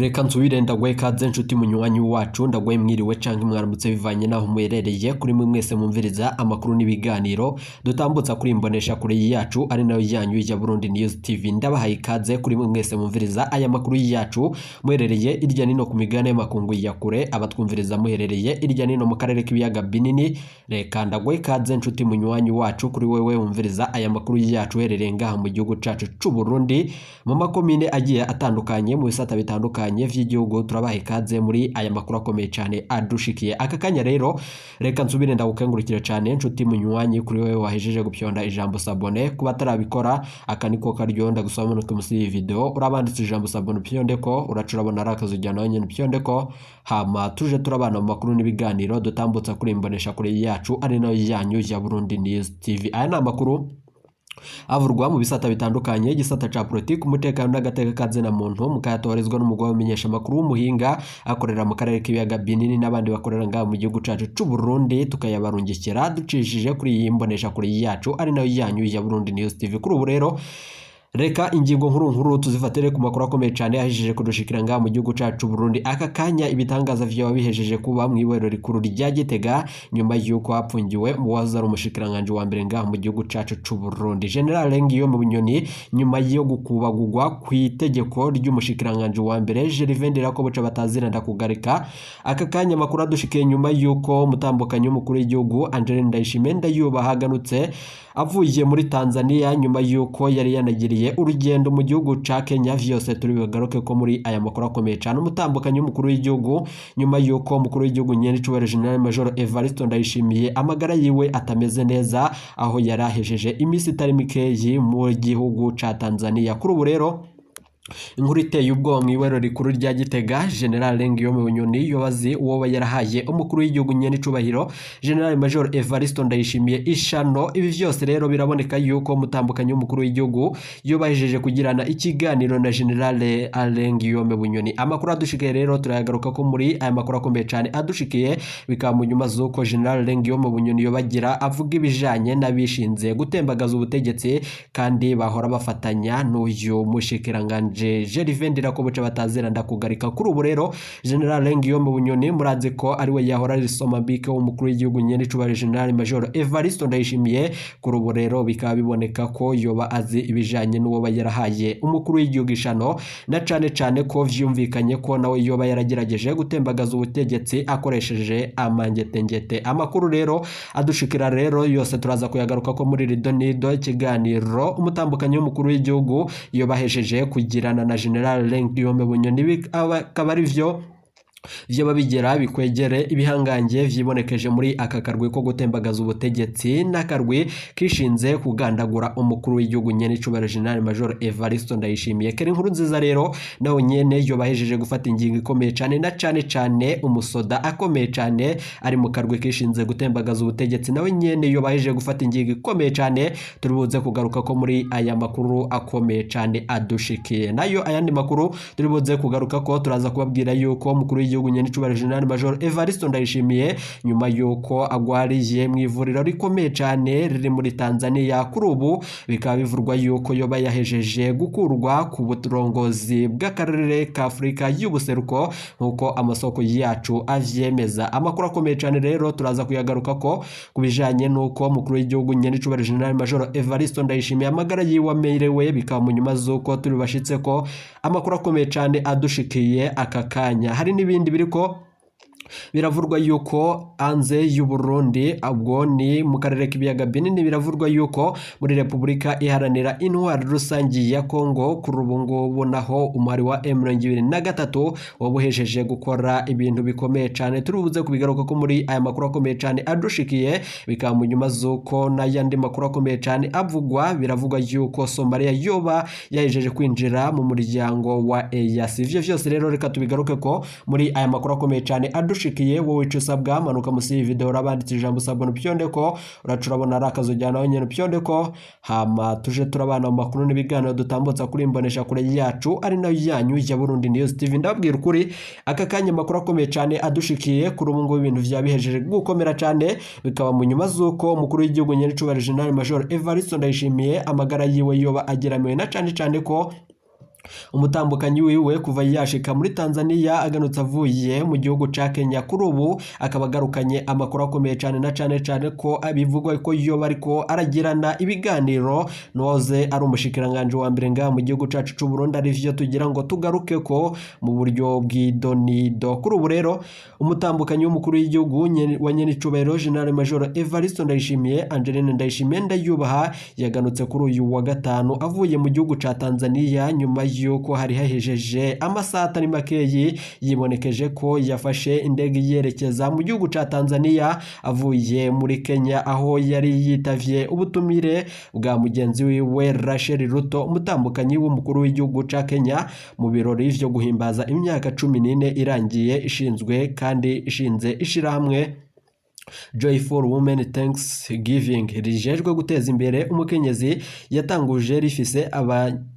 Reka nsubire ndagwaye ikaze nshuti munywanyi wacu ndagwaye mwiriwe canke mwaramutse bivanye naho muherereye kuri mwe mwese mumviriza amakuru n'ibiganiro dutambutsa kuri imbonesha kure yacu ari nayo yanyu ya Burundi News TV. Ndabahaye ikaze kuri mwe mwese mumviriza aya makuru yacu muherereye irya nino ku migane y'amakungu ya kure, abatwumviriza muherereye irya nino mu karere k'ibiyaga binini. Reka ndagwaye ikaze nshuti munywanyi wacu kuri wewe wumviriza aya makuru yacu herereye ngaha mu gihugu cacu c'u Burundi mu makomine agiye atandukanye mu bisata bitandukanye vy'igihugu. Turabaha ikaze muri aya makuru akomeye cyane adushikiye aka kanya. Rero reka nsubire ndagukengurukira cyane nshuti munywanyi kuri wewe wahejeje gupyonda ijambo sabone, kuba tarabikora aka niko karyonda gusoma no kumusi iyi video urabanditse ijambo sabone pyondeko uracurabona arakazujyana nyene pyondeko, hama tuje turabana mu makuru n'ibiganiro dutambutsa kuri imbonesha kure yacu ari nayo yanyu ya Burundi News TV. Aya ni amakuru avurwa mu bisata bitandukanye, gisata ca politiki, umutekano n'agateka kaze na muntu mukayatorezwa n'umugwa w'amenyesha makuru w'umuhinga akorera mu karere k'ibiyaga binini n'abandi bakorera ngaha mu gihugu cacu c'u Burundi, tukayabarungikira ducishije kuri iyi mbonesha kuri yacu ari nayo yanyu ya Burundi News TV. Kuri ubu rero reka ingingo nkuru tuzifatire ku makuru akomeye cyane yahejeje kudushikira ngaha mu gihugu cacu Burundi aka kanya. Ibitangaza vyo bihejeje kuba mu iborero rikuru rya Gitega nyuma yuko hapfungiwe mu wazara umushikiranganje wa mbere ngaha mu gihugu cacu c'u Burundi General Ngiyome Bunyoni, nyuma yo gukubagurwa ku itegeko ry'umushikiranganje wa mbere Gervais Ndirakobuca batazira ndakugarika. Aka kanya makuru adushikiye nyuma yuko mutambukanyo mukuru w'igihugu Angeline Ndayishimiye ndayubahaganutse avuye muri Tanzania nyuma yuko yari yanagiriye urugendo mu gihugu ca Kenya. Vyose turi bagaruke ko muri aya makuru akomeye cyane. Umutambukanyi w'umukuru w'igihugu nyuma yuko umukuru w'igihugu nyene cubahiro General Major Evariste Ndayishimiye amagara yiwe atameze neza, aho yarahejeje imisi itari mikeyi mu gihugu ca Tanzania. Kuri ubu rero inkuru iteye ubwoba mu iborero rikuru rya Gitega, General Ngiyome Bunyoni yobazi uwo yarahaye umukuru w'igihugu nyene cubahiro General Major Evariste Ndayishimiye ishano. Ibi vyose rero biraboneka yuko mutambukanyi w'umukuru w'igihugu yobahejeje kugirana ikiganiro na General Ngiyome Bunyoni. Amakuru adushikiye rero turayagaruka ko muri aya makuru akomeye cyane adushikiye, bikaba mu nyuma z'uko General Ngiyome Bunyoni yobagira avuga ibijanye n'abishinze gutembagaza ubutegetsi kandi bahora bafatanya n'uyu mushikiranganje Gervais Ndirakobuca batazira ndakugarika. Kuri ubu rero General Ngiyome Bunyoni muraze ko ari we yahora risoma bike w'umukuru w'igihugu nyene cubahiro General Major Evariste Ndayishimiye. Kuri ubu rero bikaba biboneka ko yoba azi ibijanye n'uwo yarahaye umukuru w'igihugu ishano, na cane ko vyumvikanye ko nawe yoba yaragerageje gutembagaza ubutegetsi akoresheje amangetengete. Amakuru rero adushikira rero yose turaza kuyagaruka ko muri Ridonido ikiganiro umutambukanyi w'umukuru w'igihugu yobahejeje kugirana na General Ngiyome Bunyoni, akaba ari vyo babigera bikwegere ibihangange vyibonekeje muri aka karwi ko gutembagaza ubutegetsi n'akarwi kishinze kugandagura umukuru w'igihugu nyene cubahiro General Major Evariste Ndayishimiye. Kera inkuru nziza rero nawe nyene yobahejeje gufata ingingo ikomeye cyane, na cane umusoda akomeye cyane ari mu karwi kishinze gutembagaza ubutegetsi nawe nyene yobahejeje gufata ingingo ikomeye cyane. Turibuze kugaruka ko muri aya makuru akomeye cyane adushikiye. Nayo ayandi makuru turibuze kugaruka ko turaza kubabwira yuko umukuru w'igihugu nyene cubahiro General Major Evariste Ndayishimiye nyuma yuko agwariye mu ivuriro rikomeye cyane riri muri Tanzania. Kuri ubu bikaba bivurwa yuko yoba yahejeje gukurwa ku burongozi bw'akarere ka Afrika y'ubuseruko nkuko amasoko yacu avyemeza. Amakuru akomeye cyane rero turaza kuyagaruka ko kubijanye nuko umukuru w'igihugu nyene cubahiro General Major Evariste Ndayishimiye amagara yiwe amerewe, bikaba mu nyuma zuko turi bashitse ko amakuru akomeye cyane adushikiye aka kanya. Hari n'ibindi biriko biravurwa yuko anze y'u Burundi, abwo ni mu karere k'ibiyaga binini. Biravurwa yuko muri Republika iharanira intwaro rusangi ya Kongo kuri ubu ngubu naho umwari wa M23 wabuhejeje gukora ibintu bikomeye cyane. Turubuze kubigaruka ko muri aya makuru akomeye cyane adushikiye, bikaba mu nyuma zuko n'ayandi makuru akomeye cyane avugwa. Biravugwa yuko Somalia yoba yahejeje kwinjira mu muryango wa EAC. Ivyo vyose rero reka tubigaruke ko muri aya makuru akomeye cyane adushikiye. Wowe icusabwa manuka musi iyi video urabanditse ijambo sabone pyondeko uracurabona arakazujyana nyene pyondeko, hama tuje turabana mu makuru n'ibiganiro dutambutsa kuri imbonesha kure yacu ari nayo yanyu ya Burundi News TV. Ndabwira ukuri aka kanya makuru akomeye cyane adushikiye kuri ubu ngo ibintu vyabihejeje gukomera cyane, bikaba mu nyuma zuko umukuru w'igihugu nyene cubahiro General Major Evariste Ndayishimiye amagara yiwe yoba ageramiwe, na cane ko umutambukanyi wiwe kuva yashika muri Tanzania aganutse avuye mu gihugu ca Kenya kuri ubu akaba agarukanye amakuru akomeye cyane na cyane ko abivugwa ko iyo bariko aragirana ibiganiro noze ari umushikiranganje wa mbere nga mu gihugu cacu c'u Burundi arivyo tugira ngo tugaruke ko mu buryo bw'idonido. Kuri ubu rero umutambukanyi w'umukuru w'igihugu wa nyenicubahiro General Major Evariste Ndayishimiye Angeline Ndayishimiye Ndayubaha yaganutse kuri uyu wa gatanu avuye mu gihugu ca Tanzania nyuma yuko hari hahejeje amasaha atari makeyi yibonekeje ko yafashe indege yerekeza mu gihugu ca Tanzania avuye muri Kenya aho yari yitavye ubutumire bwa mugenzi wiwe Rachel Ruto umutambukanyi w'umukuru w'igihugu ca Kenya mu birori vyo guhimbaza imyaka 14 irangiye ishinze ishirahamwe Joyful Women Thanksgiving rijejwe guteza imbere umukenyezi yatanguje rifise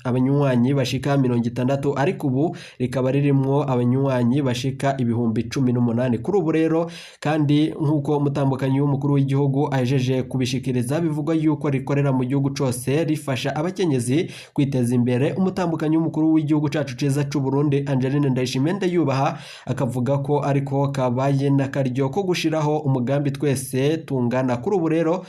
abanywanyi bashika 60 ariko ubu rikaba ririmwo abanywanyi bashika ibihumbi 18 kuri ubu rero kandi nkuko umutambukanyi w'umukuru w'igihugu ajeje kubishikiriza bivugwa yuko rikorera mu gihugu cose rifasha abakenyezi kwiteza imbere. Umutambukanyi w'umukuru w'igihugu cacu ciza c'u Burundi Angeline Ndayishimiye Ndayubaha akavuga ko ariko kabaye n'akaryo ko gushiraho umugambi twese tungana. Kuri ubu rero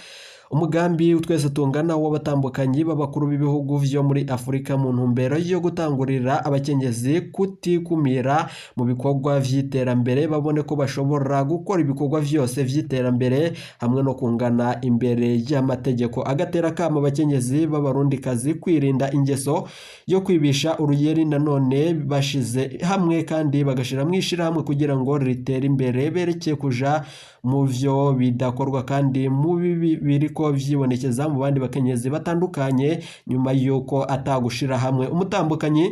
umugambi twese tungana w'abatambukanyi b'abakuru b'ibihugu vyo muri Afrika mu ntumbero yo gutangurira abakenyezi kutikumira mu bikorwa vy'iterambere babone ko bashobora gukora ibikorwa vyose vy'iterambere hamwe no kungana imbere y'amategeko. Agatera kama abakenyezi b'abarundikazi kwirinda ingeso yo kwibisha uruyeri nanone bashize hamwe kandi bagashira mwishirahamwe kugira ngo ritere imbere berekeye kuja mu vyo bidakorwa kandi mu biriko vyibonekeza mu bandi bakenyezi batandukanye nyuma yuko atagushira hamwe. Umutambukanyi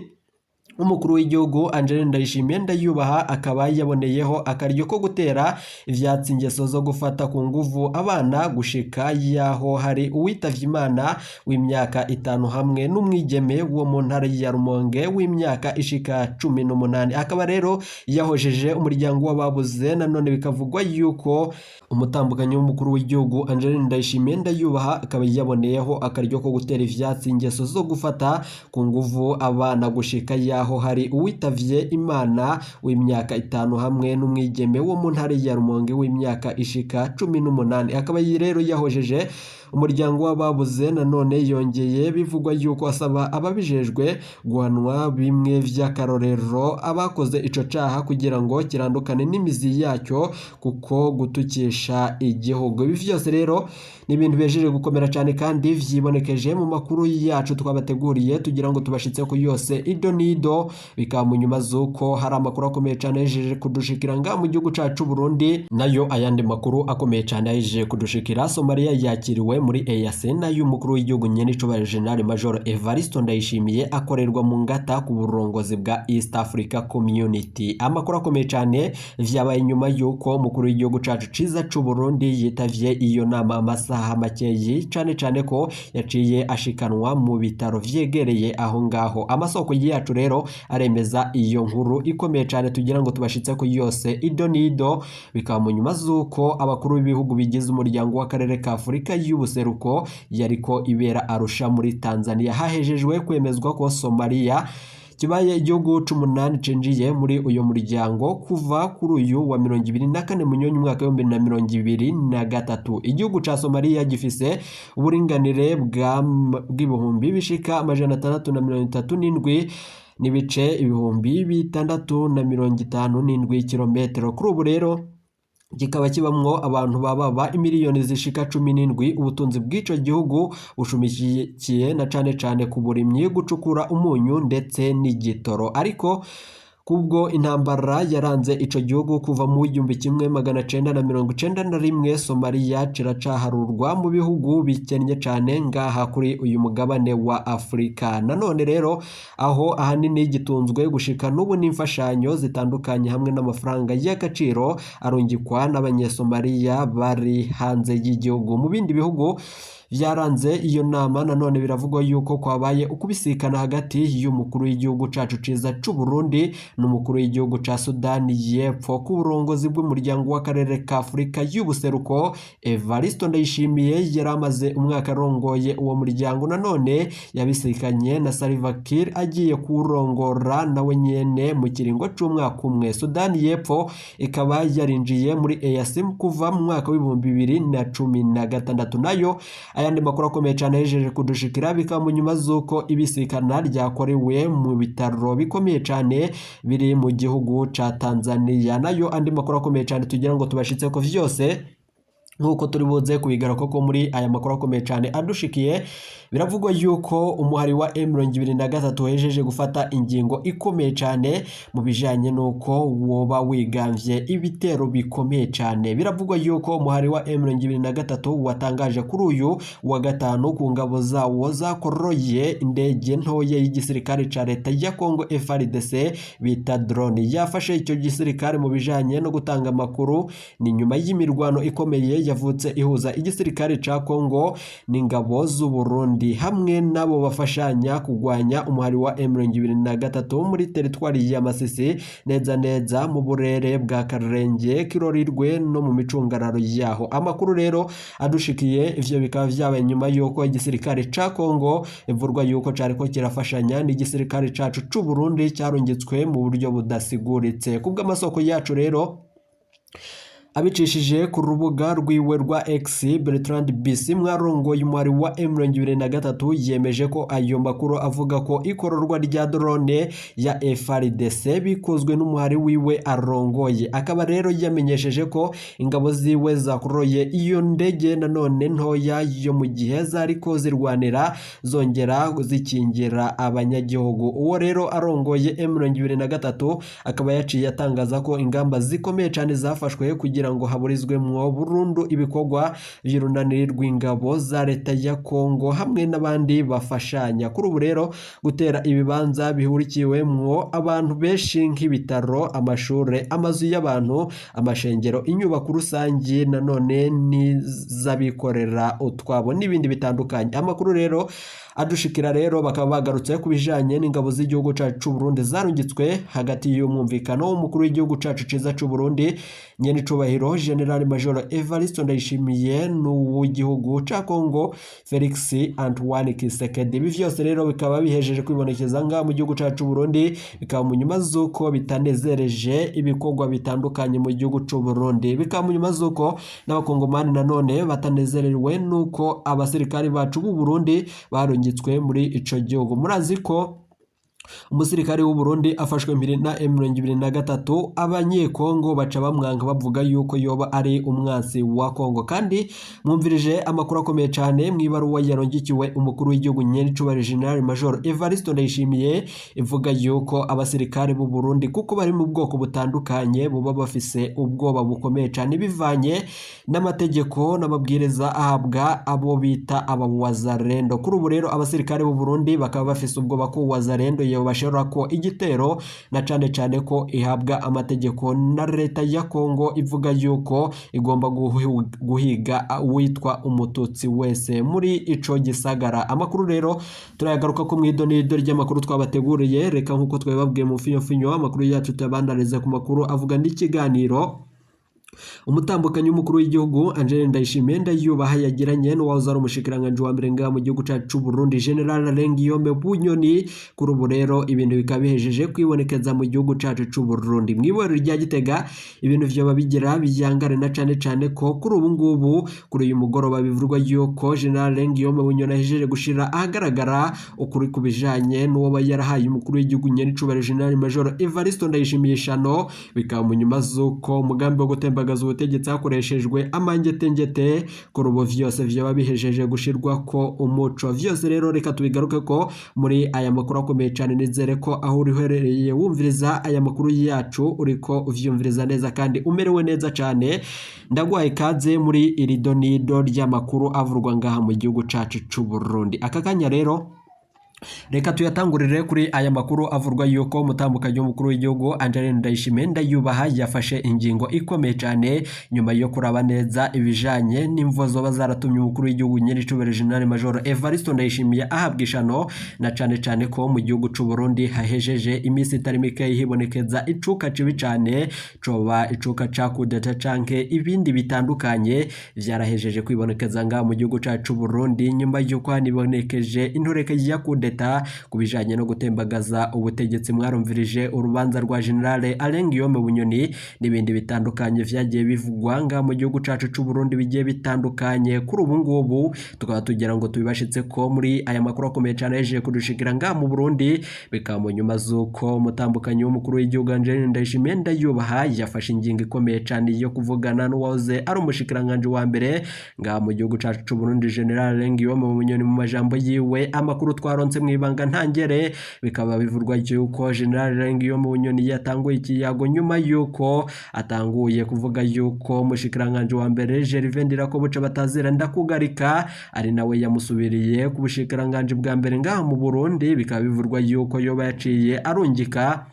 umukuru w'igihugu Angeline Ndayishimiye Ndayubaha akaba yaboneyeho akaryo ko gutera ivyatsi ingeso zo gufata ku nguvu abana gushika yaho hari uwitavye Imana w'imyaka 5 hamwe n'umwigeme wo mu ntara ya Rumonge w'imyaka ishika 18 akaba rero yahojeje umuryango w'ababuze. Nanone bikavugwa yuko umutambukanyi w'umukuru w'igihugu Angeline Ndayishimiye Ndayubaha akaba yaboneyeho akaryo ko gutera ivyatsi ingeso zo gufata ku nguvu abana gushika aho hari uwitavye Imana w'imyaka 5 hamwe n'umwigeme wo mu ntara ya Rumonge w'imyaka ishika 18 akaba rero yahojeje umuryango w'ababuze. Nanone yongeye bivugwa yuko asaba ababijejwe guhanwa bimwe vy'akarorero abakoze ico caha kugira ngo kirandukane n'imizi yacyo kuko gutukisha igihugu. Ibi vyose rero ni ibintu bejeje gukomera cyane kandi vyibonekeje mu makuru yacu twabateguriye tugira ngo tubashitse ku yose idonido bikaba mu nyuma zuko hari amakuru akomeye cyane yejeje kudushikira nga mu gihugu cacu Burundi nayo ayandi makuru akomeye cyane yejeje kudushikira. Somalia yakiriwe muri EAC nayo umukuru w'igihugu nyenicubahiro General Major Evariste Ndayishimiye akorerwa mu ngata ku burongozi bwa East Africa Community. Amakuru akomeye cyane vyabaye nyuma yuko umukuru w'igihugu cacu ciza c'u Burundi yitavye iyo nama amasaha makeyi cyane ko yaciye ashikanwa mu bitaro vyegereye aho ngaho. Amasoko yacu rero aremeza iyo nkuru ikomeye cyane tugira ngo tubashitse ku yose idonido bikaba mu nyuma zuko abakuru b'ibihugu bigize umuryango w'akarere ka Afrika y'ubuseruko yariko ibera Arusha muri Tanzania hahejejwe kwemezwa ko Somalia kibaye igihugu c'8 cinjiye muri uyo muryango kuva kuri uyu wa 24 Munyonyi umwaka wa 2023. Igihugu ca Somalia gifise uburinganire bw'ibihumbi bishika 637 n'ibice ibihumbi 657 kilometero. Kuri ubu rero kikaba kibamwo abantu bababa imiliyoni zishika 17. Ubutunzi bw'ico gihugu bushumikiye na cane ku burimyi gucukura umunyu ndetse n'igitoro ariko kubwo intambara yaranze ico gihugu kuva mu 1991 Somalia ciracaharurwa mu bihugu bikennye cane ngaha kuri uyu mugabane wa Afrika. Nanone rero aho ahanini gitunzwe gushika n'ubu n'imfashanyo zitandukanye hamwe n'amafaranga y'agaciro arungikwa n'abanyesomalia bari hanze y'igihugu. Mu bindi bihugu vyaranze iyo nama. Nanone biravugwa yuko kwabaye ukubisikana hagati y'umukuru w'igihugu cacu ciza c'u Burundi n'umukuru w'igihugu ca Sudani y'Epfo ku burongozi bw'umuryango w'akarere ka Afurika y'ubuseruko. Evariste Ndayishimiye yaramaze umwaka arongoye uwo muryango, nanone yabisikanye na Salva Kiir agiye kurongora nawe nyene mu kiringo c'umwaka umwe. Sudani y'Epfo ikaba yarinjiye muri EAC kuva mu mwaka w'ibihumbi 2016. Nayo ayandi makuru akomeye cyane yejeje kudushikira bikaba mu nyuma z'uko ibisikana ryakorewe mu bitaro bikomeye cyane biri mu gihugu ca Tanzania. Nayo andi makuru akomeye cyane tugira ngo tubashitse ko vyose nkuko turi buze kubigaruka ko muri aya makuru akomeye cyane adushikiye. Biravugwa yuko umuhari wa M23 hejeje gufata ingingo ikomeye cyane mu bijanye nuko woba wigambye ibitero bikomeye cyane. Biravugwa yuko umuhari wa M23 watangaje kuri uyu wa gatanu ku ngabo zawo zakoroye indege ntoye y'igisirikare ca leta ya Kongo FARDC bita drone. Yafashe icyo gisirikare mu bijanye no gutanga amakuru ni nyuma y'imirwano ikomeye yavutse ihuza igisirikare ca Kongo n'ingabo z'u Burundi hamwe nabo bafashanya kugwanya umuhari wa M23 muri teritwari ya Masisi, neza mu burere bwa Karenge, Kirorirwe no mu micungararo yaho. Amakuru rero adushikiye ivyo bikaba vyabaye nyuma yuko igisirikare ca Kongo ivurwa yuko cariko kirafashanya n'igisirikare cacu c'u Burundi cyarungitswe mu buryo budasiguritse. Kubw'amasoko yacu rero abicishije ku rubuga rwiwe rwa X, Bertrand Bisi mwarongoye umwari wa M23 yemeje ko ayo makuru avuga ko ikororwa rya drone ya FARDC bikozwe n'umuhari wiwe arongoye. Akaba rero yamenyesheje ko ingabo ziwe zakoroye iyo ndege nanone ntoya yo mu gihe zariko zirwanira zongera zikingira abanyagihugu. Uwo rero arongoye M23 akaba yaciye atangaza ko ingamba zikomeye cyane zafashwe kugira ngo haburizwemwo burundu ibikorwa by'urunani rw'ingabo za leta ya Kongo hamwe n'abandi bafashanya. Kuri ubu rero gutera ibibanza bihurikiwemwo abantu benshi nk'ibitaro, amashure, amazu y'abantu, amashengero, inyubako rusangi nanone n'iz'abikorera utwabo n'ibindi bitandukanye. Amakuru rero adushikira rero bakaba bagarutse ku bijanye n'ingabo z'igihugu cacu c'u Burundi zarungitswe hagati y'umwumvikano w'umukuru w'igihugu cacu ciza c'u Burundi nyene cubahiro General Major Evariste Ndayishimiye n'uw'igihugu ca Kongo Felix Antoine Tshisekedi. Ibi vyose rero bikaba bihejeje kwibonekeza nga mu gihugu cacu c'u Burundi, bikaba mu nyuma z'uko bitanezereje ibikorwa bitandukanye mu gihugu c'u Burundi, bikaba mu nyuma z'uko n'abakongomani nanone batanezerewe nuko abasirikari bacu b'u Burundi barungitswe muri ico gihugu. Murazi ko umusirikare w'u Burundi afashwe mbere na M23, abanyekongo baca bamwanga bavuga yuko yoba ari umwansi wa Kongo. Kandi mwumvirije amakuru akomeye cyane mwibaruwa yarongikiwe umukuru w'igihugu nyene cubahiro General Major Evariste Ndayishimiye ivuga yuko abasirikare b'u Burundi kuko bari mu bwoko butandukanye buba bafise ubwoba bukomeye cyane bivanye n'amategeko n'amabwiriza ahabwa abo bita abawazarendo. Kuri ubu rero abasirikare b'u Burundi bakaba bafise ubwoba ko wazarendo bashobora ko igitero na cane ko ihabwa amategeko na leta ya Kongo ivuga yuko igomba guhiga witwa umututsi wese muri ico gisagara. Amakuru rero turayagaruka ko mwidonido ry'amakuru twabateguriye. Reka nkuko twebabwiye mu finyo amakuru yacu tabandarize ku makuru avuga n'ikiganiro umutambukanyi w'umukuru w'igihugu Angel Ndayishimiye ndayubaha yagiranye n'uwahoze ari umushikiranganje wa mbere nga mu gihugu cacu c'u Burundi General Lengiyome Bunyoni. Kuri ubu rero ibintu bikaba bihejeje kwibonekeza mu gihugu cacu c'u Burundi. Mwiboro rya Gitega ibintu vyoba bigira bijyangare na cane ko kuri ubu ngubu kuri uyu mugoroba bivurwa yuko General Lengiyome Bunyoni ahejeje gushira ahagaragara ukuri kubijanye n'uwo yarahaye umukuru w'igihugu nyene cubahiro General Major Evariste Ndayishimiye shano. Bikaba mu nyuma z'uko umugambi wo gutemba ubutegetsi hakoreshejwe amangetengete kuri ubu vyose vyoba bihejeje gushirwa ko umuco. Vyose rero reka tubigaruke ko muri aya makuru akomeye cyane. Nizere ko aho uriherereye wumviriza aya makuru yacu uriko uvyumviriza neza kandi umerewe neza cyane. Ndagwaye kaze muri iridonido ry'amakuru avurwa ngaha mu gihugu cacu c'u Burundi. Aka kanya rero Reka tuyatangurire kuri aya makuru avurwa yuko umutambukanyi w'umukuru w'igihugu Angeline Ndayishimiye Ndayubaha yafashe ingingo ikomeye cyane nyuma yo kuraba neza ibijanye n'imvo zoba zaratumye umukuru w'igihugu nyir'icubahiro General Major Evariste Ndayishimiye ahabwa ishano, na cane ko mu gihugu c'u Burundi hahejeje imisi itari mike hibonekeza icuka cibi cyane, coba icuka ca kudeta canke ibindi bitandukanye vyarahejeje kwibonekeza nga mu gihugu cacu Burundi nyuma yuko hanibonekeje intoreke ya kudeta kubijanye no gutembagaza ubutegetsi. Mwarumvirije urubanza rwa General Alain Guillaume Bunyoni n'ibindi bitandukanye vyagiye bivugwa nga mu gihugu cacu c'u Burundi bigiye bitandukanye. Kuri ubu ngubu tukaba tugira ngo tubibashitse ko muri aya makuru akomeye cyane yeje kudushikira nga mu Burundi, bikaba mu nyuma zuko umutambukanyi w'umukuru w'igihugu Angeline Ndayishimiye Ndayubaha yafashe ingingo ikomeye cyane yo kuvugana n'uwahoze ari umushikiranganje wa mbere nga mu gihugu cacu c'u Burundi General Alain Guillaume Bunyoni. Mu majambo yiwe amakuru twaronse mwibanga ntangere, bikaba bivurwa yuko General Alain Guillaume Bunyoni yatanguye ikiyago nyuma yuko atanguye kuvuga yuko umushikiranganje wa mbere Gervais Ndirakobuca batazira ndakugarika ari nawe yamusubiriye ku bushikiranganje bwa mbere ngaha mu Burundi. Bikaba bivurwa yuko yoba yaciye arungika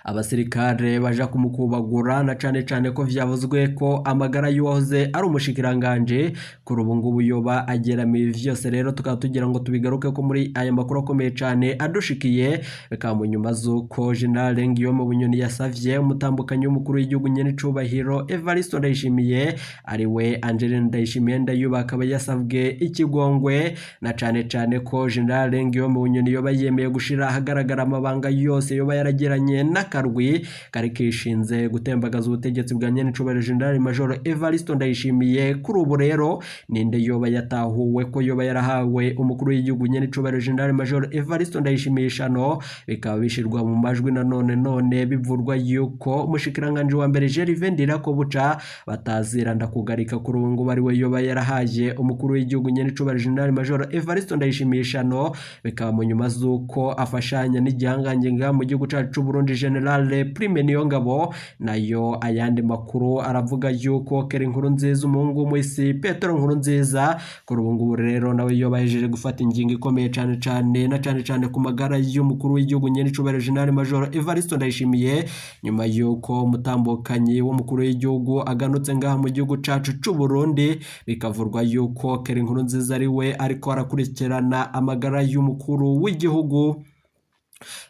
abasirikare baja kumukubagura, na cane ko vyavuzwe ko amagara y'uwahoze ari umushikiranganje kuri ubu ngubu yoba ageramiye. Vyose rero tukaba tugira ngo tubigaruke ko muri aya makuru akomeye cane adushikiye. Bikaba mu nyuma zuko General Guillaume Bunyoni yasavye umutambukanyi w'umukuru w'igihugu nyir'icubahiro Evariste Ndayishimiye ari we Angeline Ndayishimiye Ndayubaha akaba yasavwe ikigongwe, na cane ko General Guillaume Bunyoni yoba yemeye gushira ahagaragara amabanga yose yoba yaragiranye n'akarwi kari kishinze gutembagaza ubutegetsi bwa nyir'icubahiro General Major Evariste Ndayishimiye. Kuri ubu rero ninde yoba yatahuwe ko yoba yarahawe umukuru w'igihugu nyir'icubahiro General Major Evariste Ndayishimiye ishano, bikaba bishirwa mu majwi none bivurwa yuko umushikiranganje wa mbere Gervais Ndirakobuca batazira ndakugarika kuri ubu ngubu ari we yoba yarahaye umukuru w'igihugu nyir'icubahiro General Major Evariste Ndayishimiye ishano. Bikaba mu nyuma zuko afashanya n'igihangange nga mu gihugu cacu c'u Burundi General Prime Niyongabo. Nayo ayandi makuru aravuga yuko Keri Nkurunziza umuhungu w'umuhisi Petero Nkurunziza kuri ubu ngubu rero nawe yoba yahejeje gufata ingingo ikomeye cane ku magara y'umukuru w'igihugu nyir'icubahiro General Major Evariste Ndayishimiye, nyuma yuko umutambukanyi w'umukuru w'igihugu aganutse ngaha mu gihugu cacu c'u Burundi. Bikavurwa yuko Keri Nkurunziza ari we ariko arakurikirana amagara y'umukuru w'igihugu.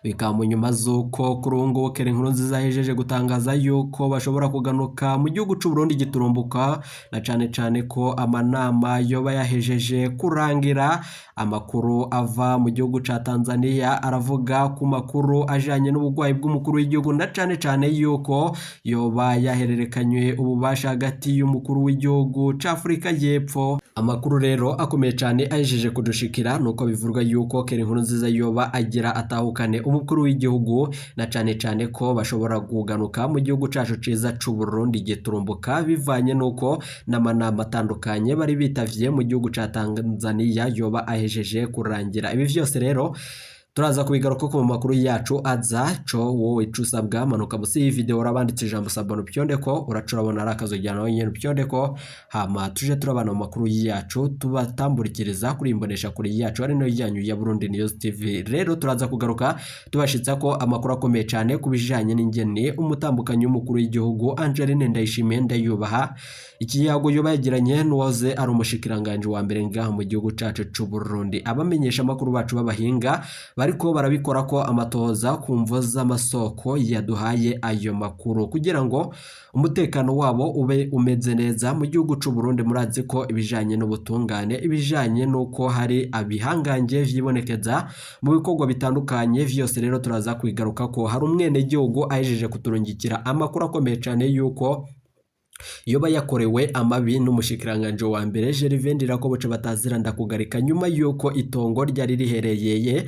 Bikaba mu nyuma zuko kuri ubu ngubu Keri Nkurunziza yahejeje gutangaza yuko bashobora kuganuka mu gihugu c'u Burundi giturumbuka, na cane ko amanama yoba yahejeje kurangira. Amakuru ava mu gihugu ca Tanzania aravuga ku makuru ajanye n'ubugwayi bw'umukuru w'igihugu, na cane yuko yoba yahererekanywe ububasha hagati y'umukuru w'igihugu ca Afrika y'Epfo. Amakuru rero akomeye cyane ahejeje kudushikira nuko bivurwa yuko Keri Nkurunziza yoba agira atahukane umukuru w'igihugu, na cane ko bashobora kuganuka mu gihugu cacu ciza c'u Burundi giturumbuka, bivanye nuko n'amanama atandukanye bari bitavye mu gihugu ca Tanzania yoba ahejeje kurangira. Ibi vyose rero turaza kubigaruka ko mu makuru yacu aza. Wowe icusabwa manuka musi iyi video urabanditse ijambo sabano pyondeko, uracurabona ari akazojyana wenyene pyondeko, hama tuje turabana mu makuru yacu tubatamburikiriza kuri imbonesha kuri yacu ari no yanyu ya Burundi News TV. Rero turaza kugaruka tubashitsa ko amakuru akomeye cyane kubijanye n'ingene umutambukanyi w'umukuru w'igihugu Angeline Ndayishimiye Ndayubaha ikiyago yoba yagiranye n'uwahoze ari umushikiranganje wa mbere ngaha mu gihugu cacu c'u Burundi. Abamenyesha amakuru bacu b'abahinga bariko barabikora ko amatoza kumvo z'amasoko yaduhaye ayo makuru kugira ngo umutekano wabo ube umeze neza mu gihugu c'u Burundi. Murazi ko ibijanye n'ubutungane, ibijanye nuko hari abihangange vyibonekeza mu bikorwa bitandukanye, vyose rero turaza kwigaruka ko hari umwene gihugu ahejeje kuturungikira amakuru akomeye cyane yuko yoba yakorewe amabi n'umushikiranganje wa mbere Gervais Ndirakobuca batazira ndakugarika, nyuma yuko itongo ryari rihereyeye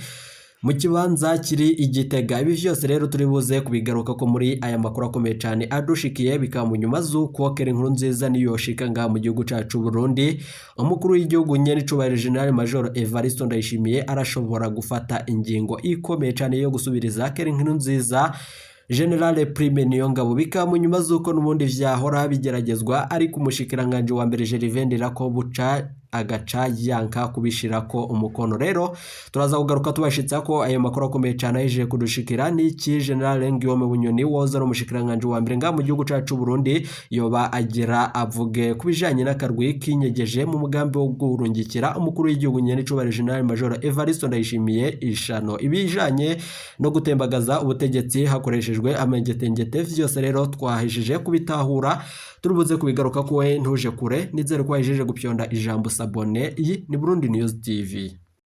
mu kibanza kiri Igitega. Ibi vyose rero turi buze kubigaruka ko muri aya makuru akomeye cyane adushikiye. Bikaba mu nyuma zuko Keri Nkurunziza niyo shika nga mu gihugu cacu Burundi, umukuru w'igihugu nyir'icubahiro General Major Evariste Ndayishimiye arashobora gufata ingingo ikomeye cyane yo gusubiriza Keri Nkurunziza General Prime Niyongabo. Bikaba mu nyuma zuko n'ubundi vyahora bigeragezwa ariko umushikiranganje wa mbere Gervais Ndirakobuca agaca yanka kubishirako umukono. Rero turaza kugaruka tubashitsa ko ayo makuru akomeye cyane ahejeje kudushikira n'iki General Guillaume Bunyoni woza no mushikiranganje wa mbere nga mu gihugu cacu Burundi yoba agira avuge kubijanye n'akarwi kinyegeje mu mugambi wo gurungikira umukuru w'igihugu nyene cubare General Major Evariste Ndayishimiye ishano ibijanye no gutembagaza ubutegetsi hakoreshejwe amagetengete. Vyose rero twahejeje kubitahura turubuze kubigaruka ko ntuje kure nizere ko wahejeje gupyonda ijambo sabone. Iyi ni Burundi News TV.